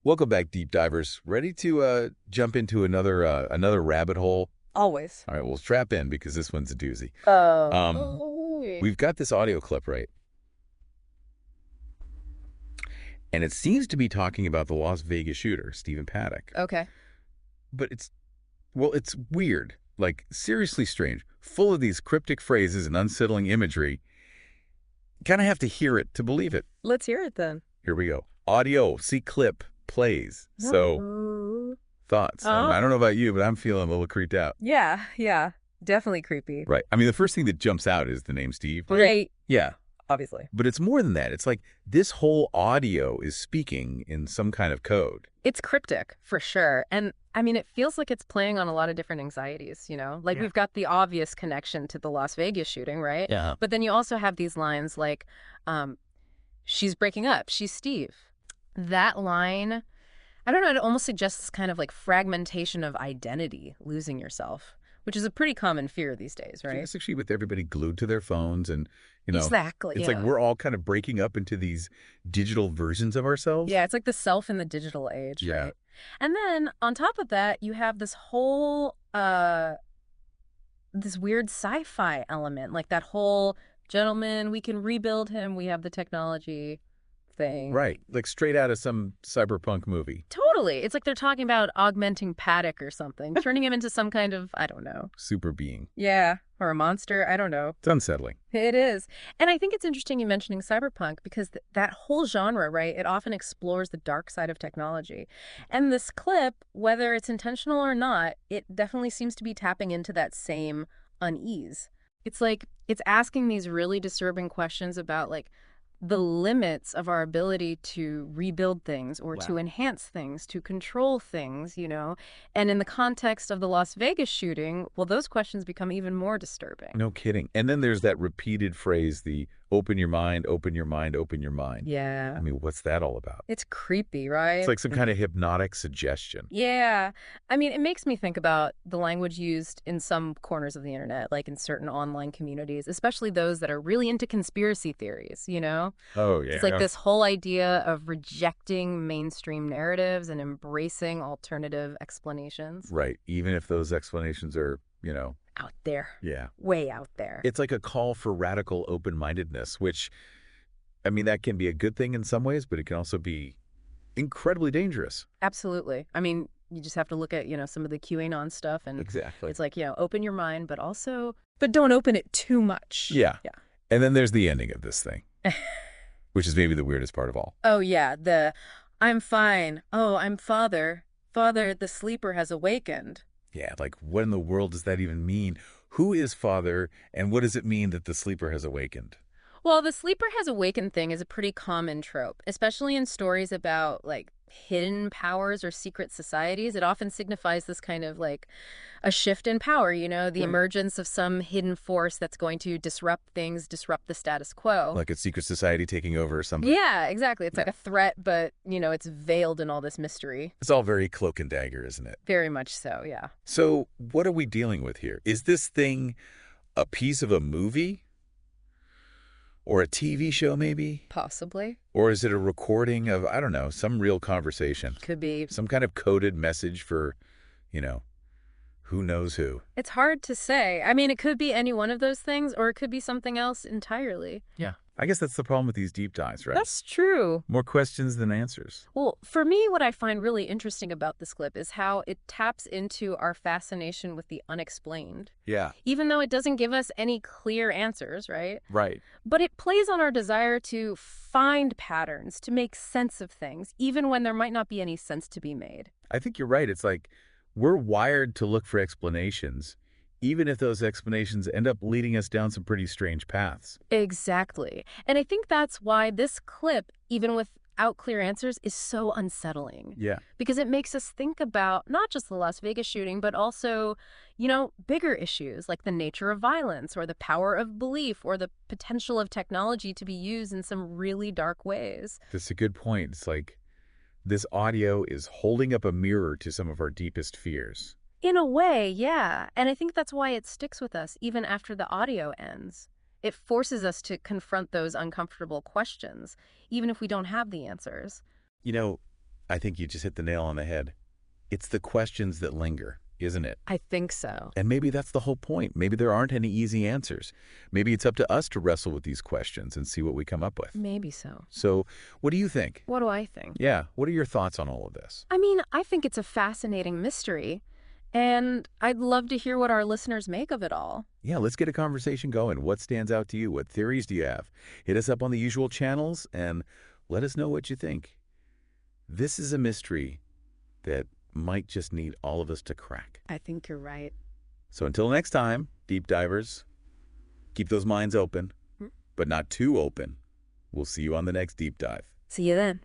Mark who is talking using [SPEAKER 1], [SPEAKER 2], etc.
[SPEAKER 1] Welcome back, deep divers. Ready to jump into another rabbit hole?
[SPEAKER 2] Always.
[SPEAKER 1] All right, well, strap in because this one's a doozy.
[SPEAKER 2] Oh.
[SPEAKER 1] Um, we've got this audio clip, right? And it seems to be talking about the Las Vegas shooter, Stephen Paddock.
[SPEAKER 2] Okay.
[SPEAKER 1] But it's weird, like seriously strange, full of these cryptic phrases and unsettling imagery. Kind of have to hear it to believe it.
[SPEAKER 2] Let's hear it then.
[SPEAKER 1] Here we go. Audio, see clip, plays. So,
[SPEAKER 2] Uh-oh.
[SPEAKER 1] thoughts. I don't know about you, but I'm feeling a little creeped out.
[SPEAKER 2] Yeah. Definitely creepy.
[SPEAKER 1] Right. I mean, the first thing that jumps out is the name Steve.
[SPEAKER 2] Right.
[SPEAKER 1] Yeah.
[SPEAKER 2] Obviously.
[SPEAKER 1] But it's more than that. It's like this whole audio is speaking in some kind of code.
[SPEAKER 2] It's cryptic, for sure. And I mean, it feels like it's playing on a lot of different anxieties, you know? Like we've got the obvious connection to the Las Vegas shooting, right?
[SPEAKER 1] Yeah.
[SPEAKER 2] But then you also have these lines like, she's breaking up, she's Steve. That line, I don't know, it almost suggests this kind of like fragmentation of identity, losing yourself, which is a pretty common fear these days, right?
[SPEAKER 1] Especially with everybody glued to their phones and,
[SPEAKER 2] Exactly.
[SPEAKER 1] it's like we're all kind of breaking up into these digital versions of ourselves.
[SPEAKER 2] Yeah, it's like the self in the digital age,
[SPEAKER 1] Yeah.
[SPEAKER 2] right? And then on top of that, you have this whole this weird sci-fi element, like that whole gentleman, we can rebuild him, we have the technology thing.
[SPEAKER 1] Right. Like straight out of some cyberpunk movie.
[SPEAKER 2] Totally. It's like they're talking about augmenting Paddock or something, turning him into some kind of, I don't know.
[SPEAKER 1] Super being.
[SPEAKER 2] Yeah, or a monster, I don't know.
[SPEAKER 1] It's unsettling.
[SPEAKER 2] It is. And I think it's interesting you mentioning cyberpunk because that whole genre, right, it often explores the dark side of technology. And this clip, whether it's intentional or not, it definitely seems to be tapping into that same unease. It's like it's asking these really disturbing questions about like the limits of our ability to rebuild things or to enhance things, to control things, you know? And in the context of the Las Vegas shooting, well, those questions become even more disturbing.
[SPEAKER 1] No kidding. And then there's that repeated phrase, the open your mind, open your mind, open your mind.
[SPEAKER 2] Yeah.
[SPEAKER 1] I mean, what's that all about?
[SPEAKER 2] It's creepy, right?
[SPEAKER 1] It's like some kind of hypnotic suggestion.
[SPEAKER 2] Yeah. I mean, it makes me think about the language used in some corners of the internet, like in certain online communities, especially those that are really into conspiracy theories, you know?
[SPEAKER 1] Oh, yeah.
[SPEAKER 2] It's like this whole idea of rejecting mainstream narratives and embracing alternative explanations.
[SPEAKER 1] Right. Even if those explanations are,
[SPEAKER 2] Out there.
[SPEAKER 1] yeah.
[SPEAKER 2] Way out there.
[SPEAKER 1] It's like a call for radical open-mindedness, which, I mean, that can be a good thing in some ways, but it can also be incredibly dangerous.
[SPEAKER 2] Absolutely. I mean, you just have to look at, some of the QAnon stuff and
[SPEAKER 1] Exactly.
[SPEAKER 2] it's like, open your mind, but don't open it too much.
[SPEAKER 1] Yeah.
[SPEAKER 2] Yeah.
[SPEAKER 1] And then there's the ending of this thing, which is maybe the weirdest part of all.
[SPEAKER 2] Oh, yeah. I'm fine. Oh, I'm father. Father, the sleeper has awakened.
[SPEAKER 1] Yeah, like what in the world does that even mean? Who is Father, and what does it mean that the sleeper has awakened?
[SPEAKER 2] Well, the sleeper has awakened thing is a pretty common trope, especially in stories about like hidden powers or secret societies. It often signifies this kind of like a shift in power, the
[SPEAKER 1] Right.
[SPEAKER 2] emergence of some hidden force that's going to disrupt things, disrupt the status quo.
[SPEAKER 1] Like a secret society taking over or something?
[SPEAKER 2] Yeah, exactly. It's like a threat, but, it's veiled in all this mystery.
[SPEAKER 1] It's all very cloak and dagger, isn't it?
[SPEAKER 2] Very much so, yeah.
[SPEAKER 1] So what are we dealing with here? Is this thing a piece of a movie? Or a TV show, maybe?
[SPEAKER 2] Possibly.
[SPEAKER 1] Or is it a recording of, I don't know, some real conversation?
[SPEAKER 2] Could be.
[SPEAKER 1] Some kind of coded message for, who knows who?
[SPEAKER 2] It's hard to say. I mean, it could be any one of those things, or it could be something else entirely.
[SPEAKER 1] Yeah. I guess that's the problem with these deep dives, right?
[SPEAKER 2] That's true.
[SPEAKER 1] More questions than answers.
[SPEAKER 2] Well, for me, what I find really interesting about this clip is how it taps into our fascination with the unexplained.
[SPEAKER 1] Yeah.
[SPEAKER 2] Even though it doesn't give us any clear answers, right?
[SPEAKER 1] Right.
[SPEAKER 2] But it plays on our desire to find patterns, to make sense of things, even when there might not be any sense to be made.
[SPEAKER 1] I think you're right. It's like we're wired to look for explanations, even if those explanations end up leading us down some pretty strange paths.
[SPEAKER 2] Exactly. And I think that's why this clip, even without clear answers, is so unsettling.
[SPEAKER 1] Yeah.
[SPEAKER 2] Because it makes us think about not just the Las Vegas shooting, but also, bigger issues like the nature of violence or the power of belief or the potential of technology to be used in some really dark ways.
[SPEAKER 1] That's a good point. It's like this audio is holding up a mirror to some of our deepest fears.
[SPEAKER 2] In a way, yeah. And I think that's why it sticks with us even after the audio ends. It forces us to confront those uncomfortable questions, even if we don't have the answers.
[SPEAKER 1] I think you just hit the nail on the head. It's the questions that linger, isn't it?
[SPEAKER 2] I think so.
[SPEAKER 1] And maybe that's the whole point. Maybe there aren't any easy answers. Maybe it's up to us to wrestle with these questions and see what we come up with.
[SPEAKER 2] Maybe so.
[SPEAKER 1] So, what do you think?
[SPEAKER 2] What do I think?
[SPEAKER 1] Yeah, what are your thoughts on all of this?
[SPEAKER 2] I mean, I think it's a fascinating mystery, and I'd love to hear what our listeners make of it all.
[SPEAKER 1] Yeah, let's get a conversation going. What stands out to you? What theories do you have? Hit us up on the usual channels and let us know what you think. This is a mystery that might just need all of us to crack.
[SPEAKER 2] I think you're right.
[SPEAKER 1] So until next time, deep divers, keep those minds open, but not too open. We'll see you on the next deep dive.
[SPEAKER 2] See you then.